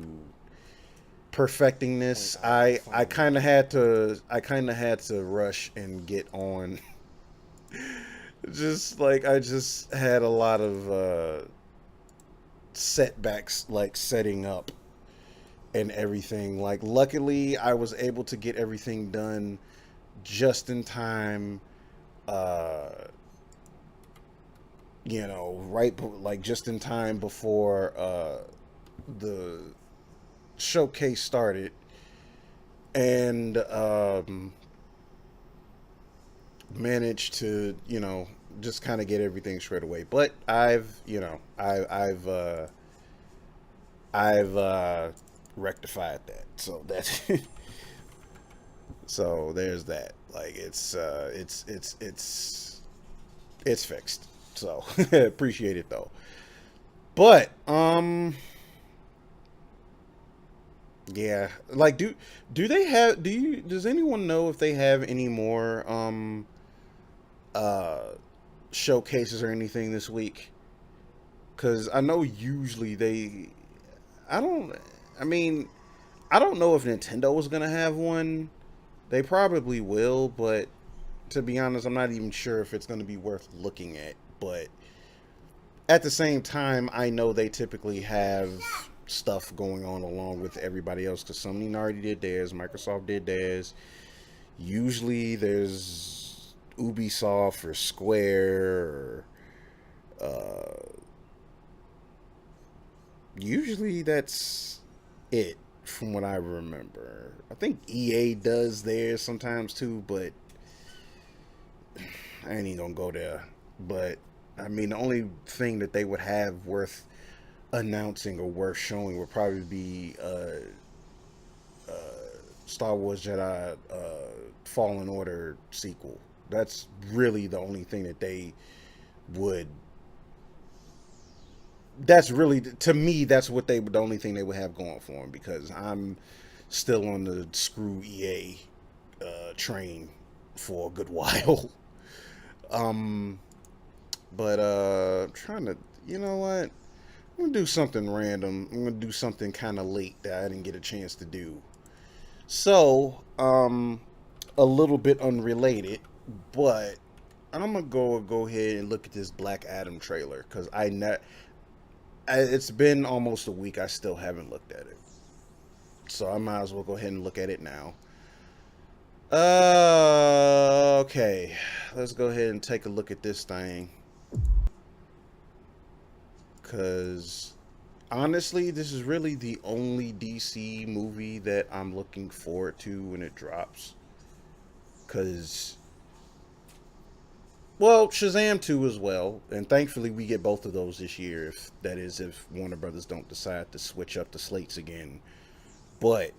perfecting this. I kind of had to rush and get on. Just like, I just had a lot of setbacks, like setting up and everything. Like, luckily I was able to get everything done just in time, you know, like just in time before the showcase started, and managed to, you know, just kind of get everything straight away. But I've rectified that. So that's so there's that. Like, it's fixed. So appreciate it though. But yeah, like, does anyone know if they have any more showcases or anything this week? Because I know usually I don't I don't know if Nintendo was gonna have one. They probably will, but to be honest, I'm not even sure if it's gonna be worth looking at. But at the same time, I know they typically have stuff going on along with everybody else, because Sony already did theirs, Microsoft did theirs. Usually there's Ubisoft or Square, or usually that's it from what I remember. I think EA does theirs sometimes too, but I ain't even gonna go there. But I mean, the only thing that they would have worth announcing or worth showing would probably be Star Wars Jedi Fallen Order sequel. That's really the only thing that they would that's really, to me, that's what the only thing they would have going for them, because I'm still on the screw EA train for a good while. But I'm trying to, you know what? I'm gonna do something random. I'm gonna do something kind of late that I didn't get a chance to do. So, a little bit unrelated, but I'm gonna go ahead and look at this Black Adam trailer, because it's been almost a week. I still haven't looked at it, so I might as well go ahead and look at it now. Okay, let's go ahead and take a look at this thing, because honestly, this is really the only DC movie that I'm looking forward to when it drops. Because, well, Shazam 2 as well, and thankfully we get both of those this year, if Warner Brothers don't decide to switch up the slates again. But,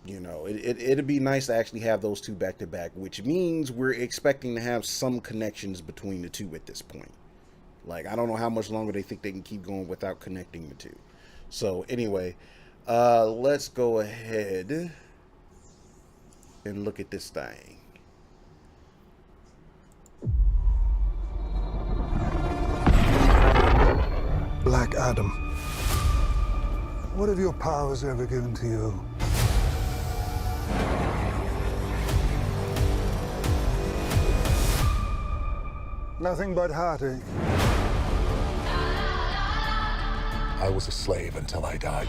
you know, it'd be nice to actually have those two back to back, which means we're expecting to have some connections between the two at this point. Like, I don't know how much longer they think they can keep going without connecting the two. So, anyway, let's go ahead and look at this thing. Black Adam. What have your powers ever given to you? Nothing but heartache. I was a slave until I died.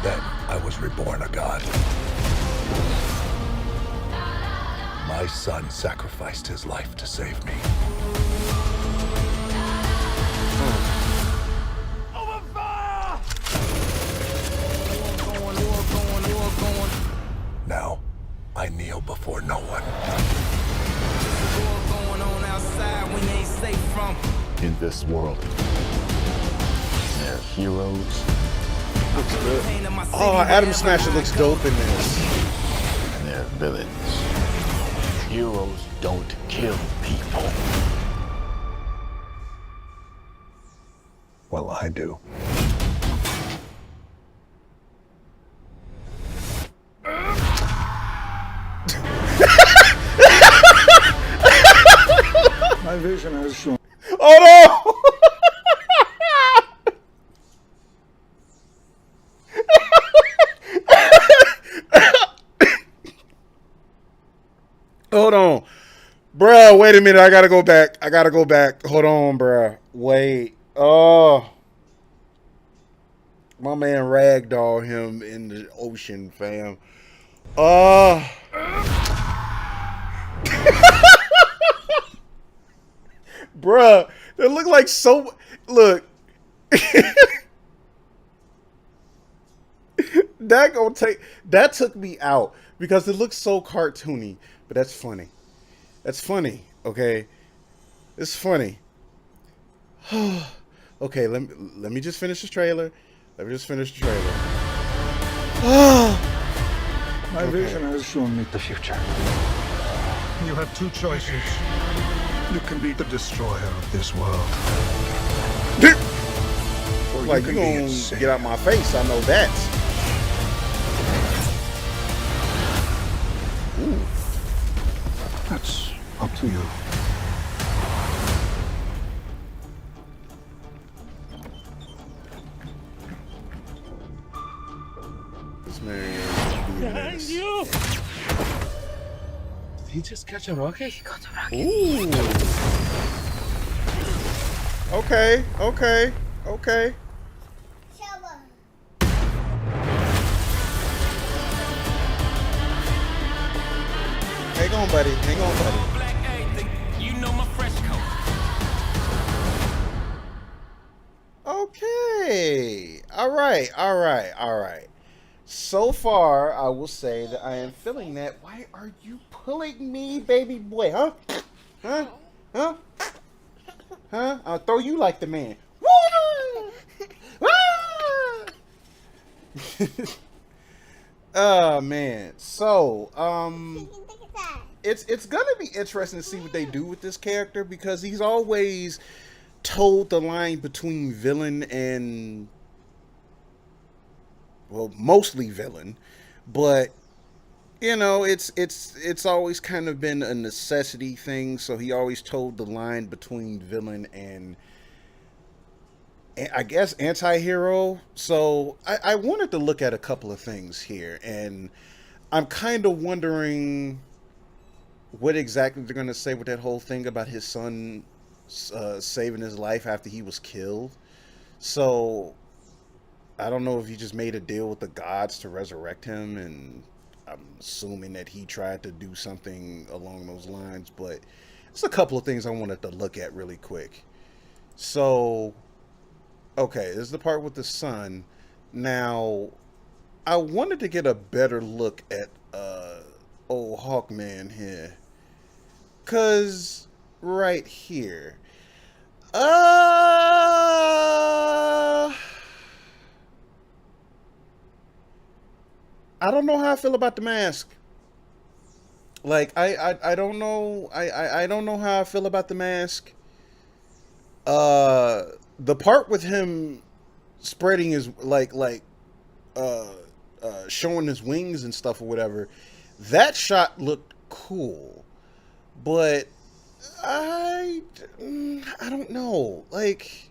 Then I was reborn a god. My son sacrificed his life to save me. Now, I kneel before no one. In this world, there are heroes. Oh, Adam Smasher looks dope in this. And there are villains. Heroes don't kill people. Well, I do. My vision has shown. Oh no! Hold on. Bruh, wait a minute. I gotta go back. Hold on, bruh. Wait. Oh. My man ragdoll him in the ocean, fam. Bruh, they look like so... Look. That took me out because it looks so cartoony. But that's funny. That's funny, okay? It's funny. Okay, let me just finish this trailer. My vision has shown me the future. You have two choices. You can be the destroyer of this world. Like, you gonna get out my face, I know that. Ooh. That's up to you. This man. Behind you! Did he just catch a rocket? He got a rocket. Ooh. Okay. Hang on, buddy. You know my fresh coat. Okay. All right. So far, I will say that I am feeling that. Why are you pulling me, baby boy? Huh? I'll throw you like the man. Oh man. So, it's gonna be interesting to see what they do with this character, because he's always told the line between villain and, well, mostly villain, but you know, it's always kind of been a necessity thing. So he always told the line between villain and I guess anti-hero. So I wanted to look at a couple of things here, and I'm kind of wondering what exactly they're going to say with that whole thing about his son saving his life after he was killed. So I don't know if he just made a deal with the gods to resurrect him, and I'm assuming that he tried to do something along those lines. But it's a couple of things I wanted to look at really quick. So, okay, this is the part with the son. Now, I wanted to get a better look at old Hawkman here. Cause right here. I don't know how I feel about the mask. Like I don't know I don't know how I feel about the mask. The part with him spreading his showing his wings and stuff or whatever, that shot looked cool. But I don't know. Like,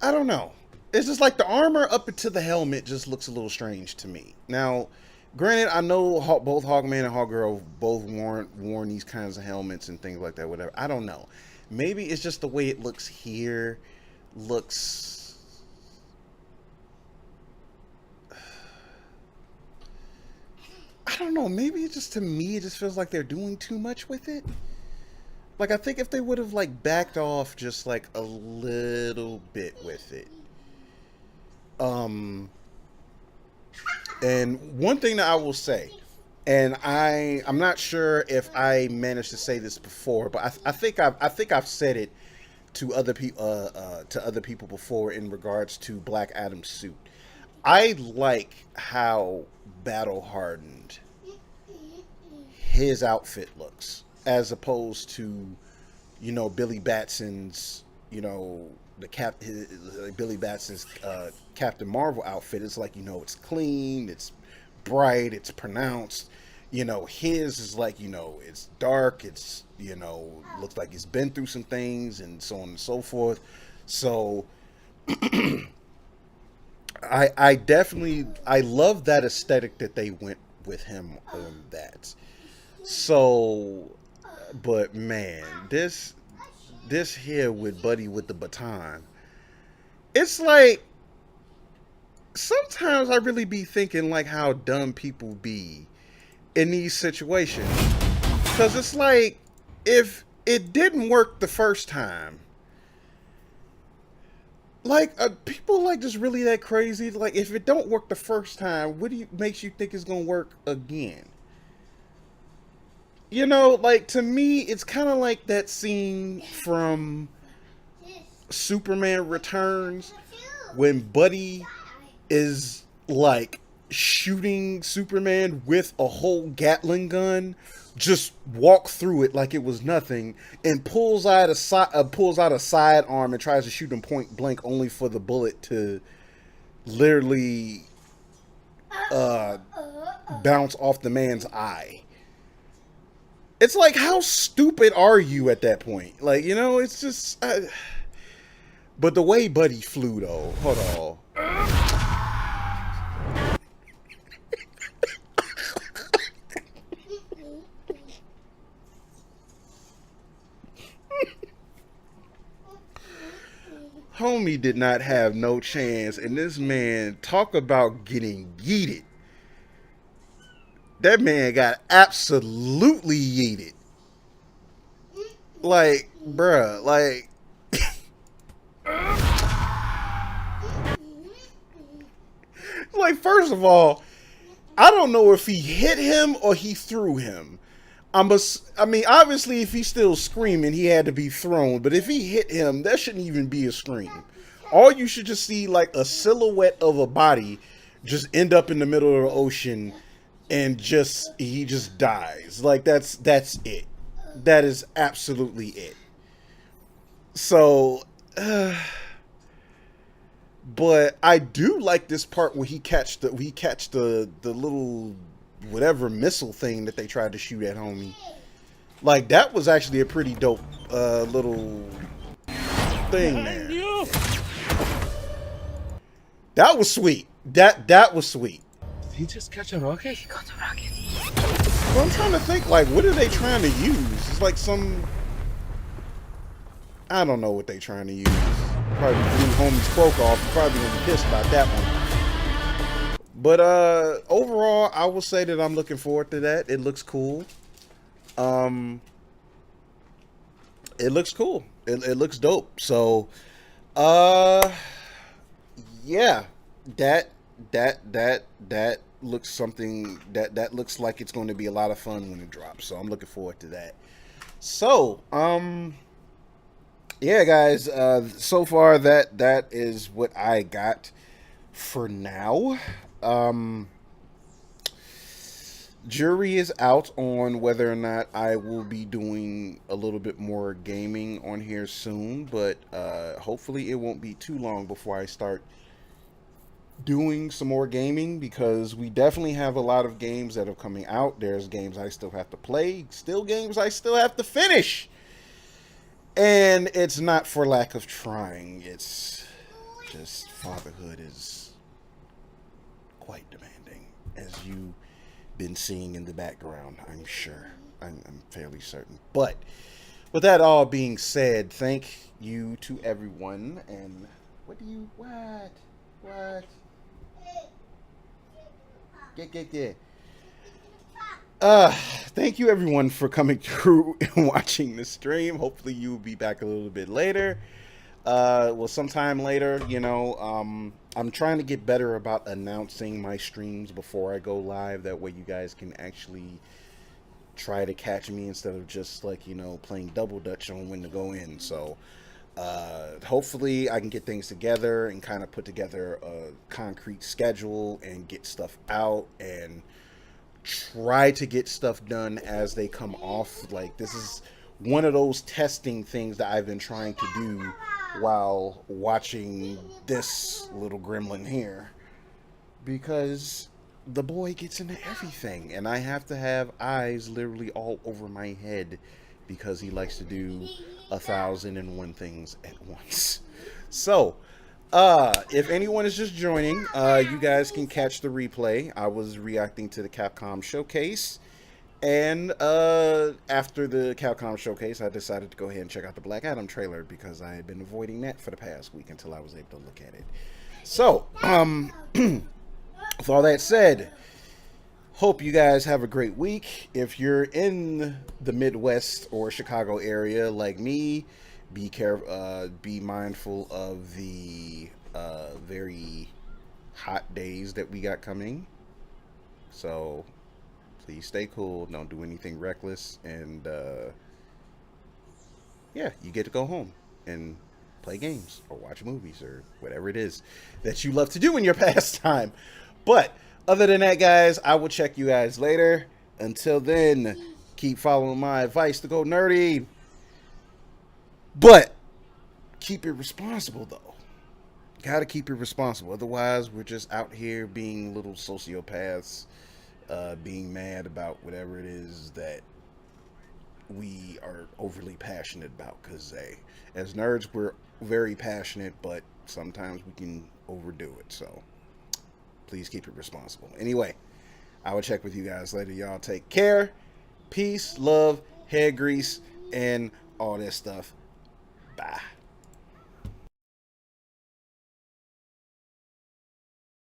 I don't know. It's just like the armor up into the helmet just looks a little strange to me. Now, granted, I know both Hawkman and Hawkgirl both worn these kinds of helmets and things like that, whatever. I don't know. Maybe it's just the way it looks here. Looks... I don't know. Maybe it just, to me, it just feels like they're doing too much with it. Like, I think if they would have, like, backed off just, like, a little bit with it. And one thing that I will say, and I'm not sure if I managed to say this before, but I think I've said it to other people before in regards to Black Adam's suit. I like how battle hardened his outfit looks, as opposed to, you know, Billy Batson's, you know, Billy Batson's Captain Marvel outfit. Is like, you know, it's clean, it's bright, it's pronounced. You know, his is like, you know, it's dark, it's, you know, looks like he's been through some things and so on and so forth. So I definitely, I love that aesthetic that they went with him on that. So, but man, this here with Buddy with the baton, it's like, sometimes I really be thinking like how dumb people be in these situations. Because it's like, if it didn't work the first time, like, people like just really that crazy? Like, if it don't work the first time, what makes you think it's gonna work again? You know, like, to me, it's kind of like that scene from Superman Returns when Buddy is like shooting Superman with a whole Gatling gun, just walk through it like it was nothing, and pulls out a sidearm and tries to shoot him point blank, only for the bullet to literally bounce off the man's eye. It's like, how stupid are you at that point? Like, you know, it's just... but the way Buddy flew, though... Hold on. Homie did not have no chance, and this man, talk about getting yeeted. That man got absolutely yeeted. Like, bruh, like... like, first of all, I don't know if he hit him or he threw him. I mean, obviously, if he's still screaming, he had to be thrown. But if he hit him, that shouldn't even be a scream. All you should just see, like, a silhouette of a body just end up in the middle of the ocean, and he just dies. Like, that's it. That is absolutely it. So, but I do like this part where he catch the little whatever missile thing that they tried to shoot at homie. Like that was actually a pretty dope little thing there. That was sweet. That was sweet. Did he just catch a rocket? He got a rocket. Well, I'm trying to think, like, what are they trying to use? It's like some... I don't know what they trying to use. Probably blew homie's cloak off. Probably gonna be pissed about that one. But overall, I will say that I'm looking forward to that. It looks cool. It looks cool. It looks dope. So, yeah, that looks something that looks like it's going to be a lot of fun when it drops. So I'm looking forward to that. So, yeah, guys. So far that is what I got for now. Jury is out on whether or not I will be doing a little bit more gaming on here soon, but hopefully it won't be too long before I start doing some more gaming, because we definitely have a lot of games that are coming out. There's games I still have to play, still games I still have to finish, and it's not for lack of trying. It's just fatherhood is quite demanding, as you've been seeing in the background, I'm sure. I'm fairly certain. But with that all being said, thank you to everyone. And what thank you everyone for coming through and watching the stream. Hopefully you will be back a little bit later. Well, sometime later, you know. I'm trying to get better about announcing my streams before I go live. That way you guys can actually try to catch me instead of just, like, you know, playing double dutch on when to go in. So hopefully I can get things together and kind of put together a concrete schedule and get stuff out and try to get stuff done as they come off. Like, this is one of those testing things that I've been trying to do while watching this little gremlin here, because the boy gets into everything and I have to have eyes literally all over my head because he likes to do 1,001 things at once. So if anyone is just joining, you guys can catch the replay. I was reacting to the Capcom showcase, and after the Capcom showcase, I decided to go ahead and check out the Black Adam trailer because I had been avoiding that for the past week until I was able to look at it. So, with all that said, hope you guys have a great week. If you're in the Midwest or Chicago area like me, be careful. Be mindful of the very hot days that we got coming. So please stay cool. Don't do anything reckless. And yeah, you get to go home and play games or watch movies or whatever it is that you love to do in your pastime. But other than that, guys, I will check you guys later. Until then, keep following my advice to go nerdy. But keep it responsible, though. Gotta keep it responsible. Otherwise, we're just out here being little sociopaths, being mad about whatever it is that we are overly passionate about. Because, as nerds, we're very passionate, but sometimes we can overdo it. So please keep it responsible. Anyway, I will check with you guys later. Y'all take care. Peace, love, hair grease, and all that stuff. Bye.